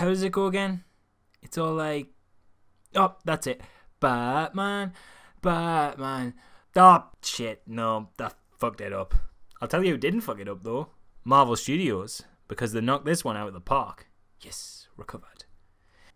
how does it go again? It's all like, oh, that's it. Batman. Oh, shit, no, that fucked it up. I'll tell you who didn't fuck it up, though. Marvel Studios, because they knocked this one out of the park. Yes, recovered.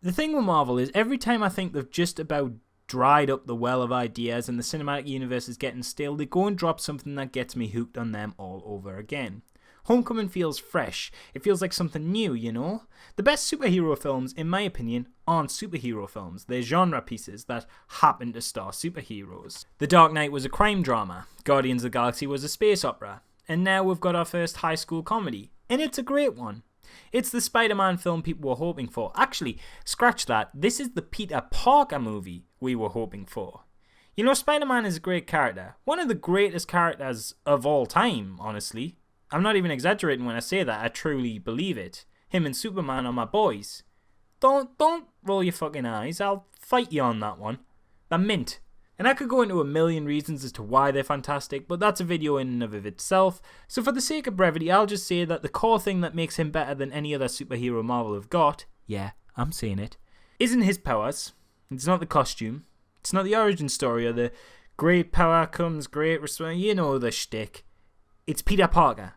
The thing with Marvel is every time I think they've just about dried up the well of ideas and the cinematic universe is getting stale, they go and drop something that gets me hooked on them all over again. Homecoming feels fresh. It feels like something new, you know? The best superhero films, in my opinion, aren't superhero films. They're genre pieces that happen to star superheroes. The Dark Knight was a crime drama. Guardians of the Galaxy was a space opera. And now we've got our first high school comedy. And it's a great one. It's the Spider-Man film people were hoping for. Actually, scratch that. This is the Peter Parker movie we were hoping for. You know, Spider-Man is a great character. One of the greatest characters of all time, honestly. I'm not even exaggerating when I say that. I truly believe it. Him and Superman are my boys. Don't roll your fucking eyes. I'll fight you on that one. They're mint. And I could go into a million reasons as to why they're fantastic, but that's a video in and of itself. So for the sake of brevity, I'll just say that the core thing that makes him better than any other superhero Marvel have got, yeah, I'm saying it, isn't his powers. It's not the costume. It's not the origin story or the great power comes great response. You know the shtick. It's Peter Parker.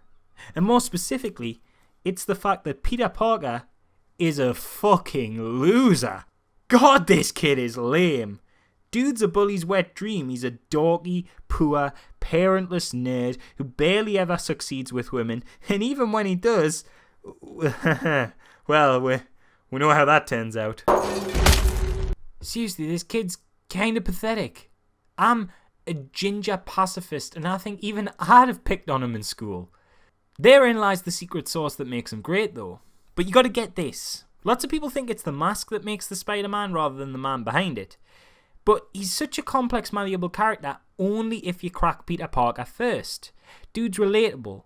And more specifically, it's the fact that Peter Parker is a fucking loser. God, this kid is lame. Dude's a bully's wet dream. He's a dorky, poor, parentless nerd who barely ever succeeds with women. And even when he does, well, we know how that turns out. Seriously, this kid's kind of pathetic. I'm a ginger pacifist, and I think even I'd have picked on him in school. Therein lies the secret sauce that makes him great, though. But you gotta get this. Lots of people think it's the mask that makes the Spider-Man rather than the man behind it. But he's such a complex, malleable character only if you crack Peter Parker first. Dude's relatable.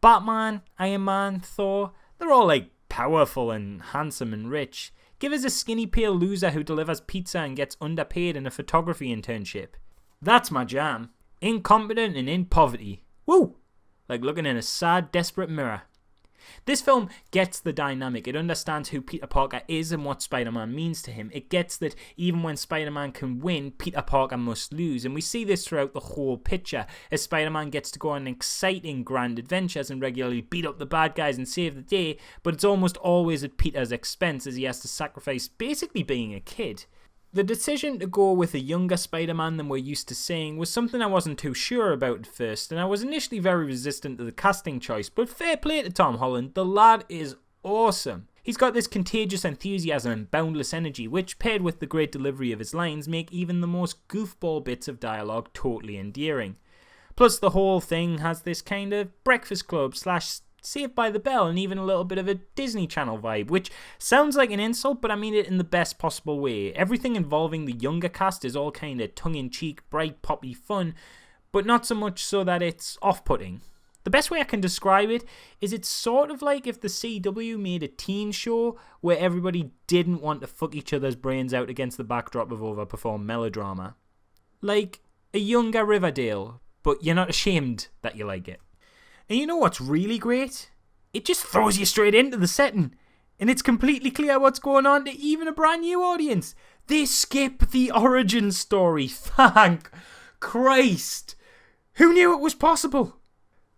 Batman, Iron Man, Thor, they're all like powerful and handsome and rich. Give us a skinny pale loser who delivers pizza and gets underpaid in a photography internship. That's my jam. Incompetent and in poverty. Woo! Like looking in a sad, desperate mirror. This film gets the dynamic. It understands who Peter Parker is and what Spider-Man means to him. It gets that even when Spider-Man can win, Peter Parker must lose. And we see this throughout the whole picture as Spider-Man gets to go on exciting grand adventures and regularly beat up the bad guys and save the day, but it's almost always at Peter's expense as he has to sacrifice basically being a kid. The decision to go with a younger Spider-Man than we're used to seeing was something I wasn't too sure about at first, and I was initially very resistant to the casting choice, but fair play to Tom Holland, the lad is awesome. He's got this contagious enthusiasm and boundless energy, which paired with the great delivery of his lines make even the most goofball bits of dialogue totally endearing. Plus the whole thing has this kind of Breakfast Club / Saved by the Bell and even a little bit of a Disney Channel vibe, which sounds like an insult, but I mean it in the best possible way. Everything involving the younger cast is all kind of tongue-in-cheek, bright, poppy fun, but not so much so that it's off-putting. The best way I can describe it is it's sort of like if the CW made a teen show where everybody didn't want to fuck each other's brains out against the backdrop of overperformed melodrama. Like a younger Riverdale, but you're not ashamed that you like it. And you know what's really great? It just throws you straight into the setting. And it's completely clear what's going on to even a brand new audience. They skip the origin story. Thank Christ. Who knew it was possible?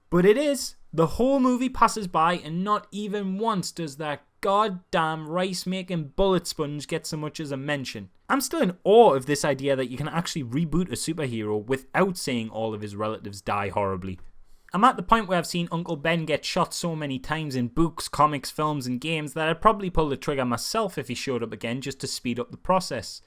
But it is. The whole movie passes by and not even once does that goddamn rice-making bullet sponge get so much as a mention. I'm still in awe of this idea that you can actually reboot a superhero without seeing all of his relatives die horribly. I'm at the point where I've seen Uncle Ben get shot so many times in books, comics, films and games that I'd probably pull the trigger myself if he showed up again just to speed up the process.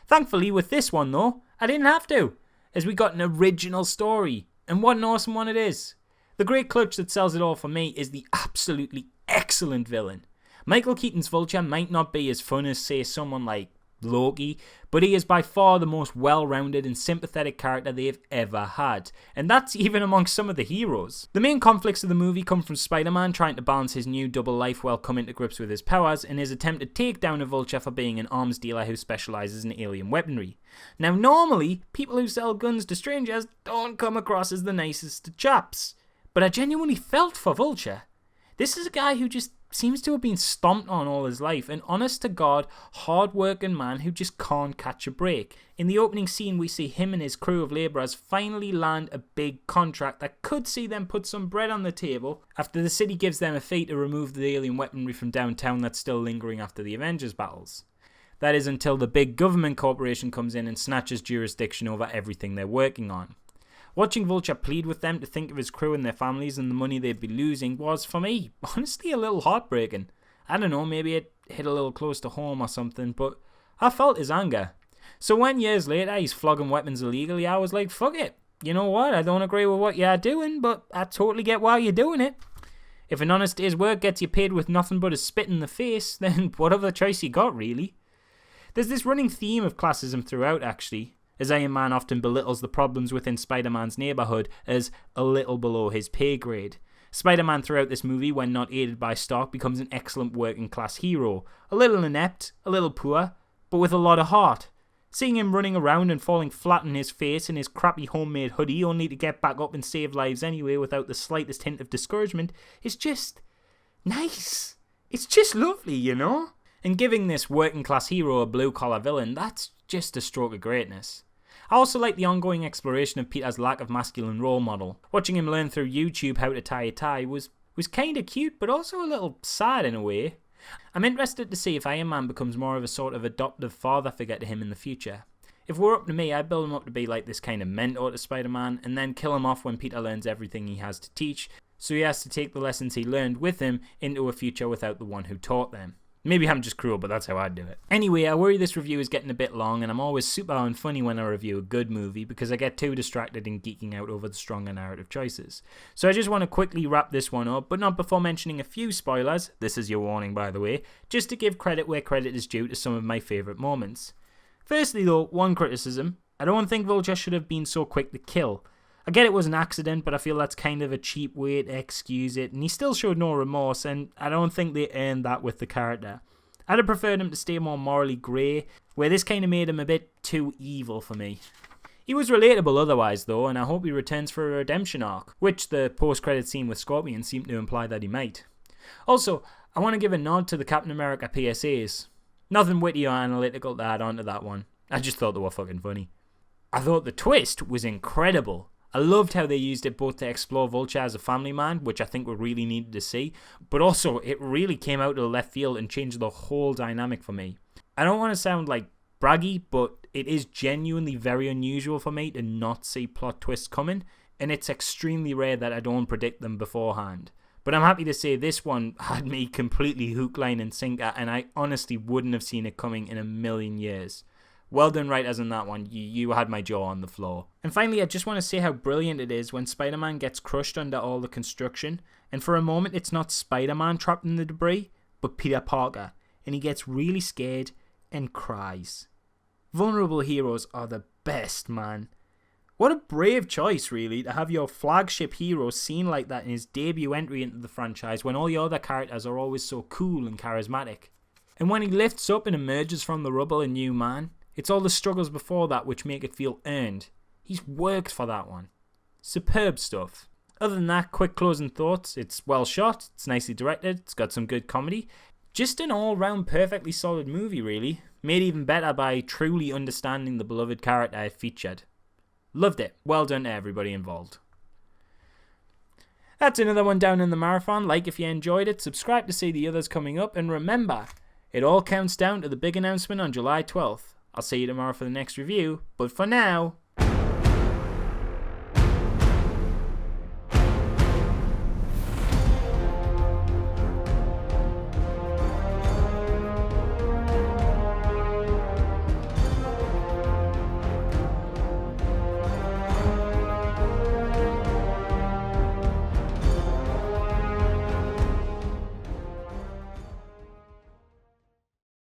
Thankfully with this one though, I didn't have to, as we got an original story, and what an awesome one it is. The great clutch that sells it all for me is the absolutely excellent villain. Michael Keaton's Vulture might not be as fun as say someone like Loki, but he is by far the most well-rounded and sympathetic character they've ever had, and that's even amongst some of the heroes. The main conflicts of the movie come from Spider-Man trying to balance his new double life while coming to grips with his powers, and his attempt to take down a Vulture for being an arms dealer who specialises in alien weaponry. Now normally, people who sell guns to strangers don't come across as the nicest of chaps, but I genuinely felt for Vulture. This is a guy who just seems to have been stomped on all his life, an honest-to-God, hard-working man who just can't catch a break. In the opening scene, we see him and his crew of labourers finally land a big contract that could see them put some bread on the table after the city gives them a fee to remove the alien weaponry from downtown that's still lingering after the Avengers battles. That is until the big government corporation comes in and snatches jurisdiction over everything they're working on. Watching Vulture plead with them to think of his crew and their families and the money they'd be losing was, for me, honestly a little heartbreaking. I don't know, maybe it hit a little close to home or something, but I felt his anger. So when years later he's flogging weapons illegally, I was like, fuck it. You know what, I don't agree with what you're doing, but I totally get why you're doing it. If an honest day's work gets you paid with nothing but a spit in the face, then what other choice you got, really? There's this running theme of classism throughout, actually, as Iron Man often belittles the problems within Spider-Man's neighbourhood as a little below his pay grade. Spider-Man throughout this movie, when not aided by Stark, becomes an excellent working class hero. A little inept, a little poor, but with a lot of heart. Seeing him running around and falling flat on his face in his crappy homemade hoodie only to get back up and save lives anyway without the slightest hint of discouragement is just nice. It's just lovely, you know? And giving this working class hero a blue collar villain, that's just a stroke of greatness. I also like the ongoing exploration of Peter's lack of masculine role model. Watching him learn through YouTube how to tie a tie was kinda cute, but also a little sad in a way. I'm interested to see if Iron Man becomes more of a sort of adoptive father figure to him in the future. If we're up to me, I'd build him up to be like this kind of mentor to Spider-Man, and then kill him off when Peter learns everything he has to teach, so he has to take the lessons he learned with him into a future without the one who taught them. Maybe I'm just cruel, but that's how I'd do it. Anyway, I worry this review is getting a bit long, and I'm always super unfunny when I review a good movie because I get too distracted in geeking out over the stronger narrative choices. So I just want to quickly wrap this one up, but not before mentioning a few spoilers, this is your warning by the way, just to give credit where credit is due to some of my favourite moments. Firstly though, one criticism, I don't think Vulture should have been so quick to kill. I get it was an accident, but I feel that's kind of a cheap way to excuse it, and he still showed no remorse, and I don't think they earned that with the character. I'd have preferred him to stay more morally grey, where this kind of made him a bit too evil for me. He was relatable otherwise though, and I hope he returns for a redemption arc, which the post-credit scene with Scorpion seemed to imply that he might. Also, I want to give a nod to the Captain America PSAs. Nothing witty or analytical to add on to that one, I just thought they were fucking funny. I thought the twist was incredible. I loved how they used it both to explore Vulture as a family man, which I think we really needed to see, but also it really came out of the left field and changed the whole dynamic for me. I don't want to sound like braggy, but it is genuinely very unusual for me to not see plot twists coming, and it's extremely rare that I don't predict them beforehand. But I'm happy to say this one had me completely hook, line and sinker, and I honestly wouldn't have seen it coming in a million years. Well done writers on that one, you had my jaw on the floor. And finally, I just want to say how brilliant it is when Spider-Man gets crushed under all the construction, and for a moment it's not Spider-Man trapped in the debris, but Peter Parker, and he gets really scared and cries. Vulnerable heroes are the best, man. What a brave choice, really, to have your flagship hero seen like that in his debut entry into the franchise when all the other characters are always so cool and charismatic. And when he lifts up and emerges from the rubble a new man, it's all the struggles before that which make it feel earned. He's worked for that one. Superb stuff. Other than that, quick closing thoughts. It's well shot, it's nicely directed, it's got some good comedy. Just an all-round perfectly solid movie, really. Made even better by truly understanding the beloved character it featured. Loved it. Well done to everybody involved. That's another one down in the marathon. Like if you enjoyed it, subscribe to see the others coming up, and remember, it all counts down to the big announcement on July 12th. I'll see you tomorrow for the next review, but for now,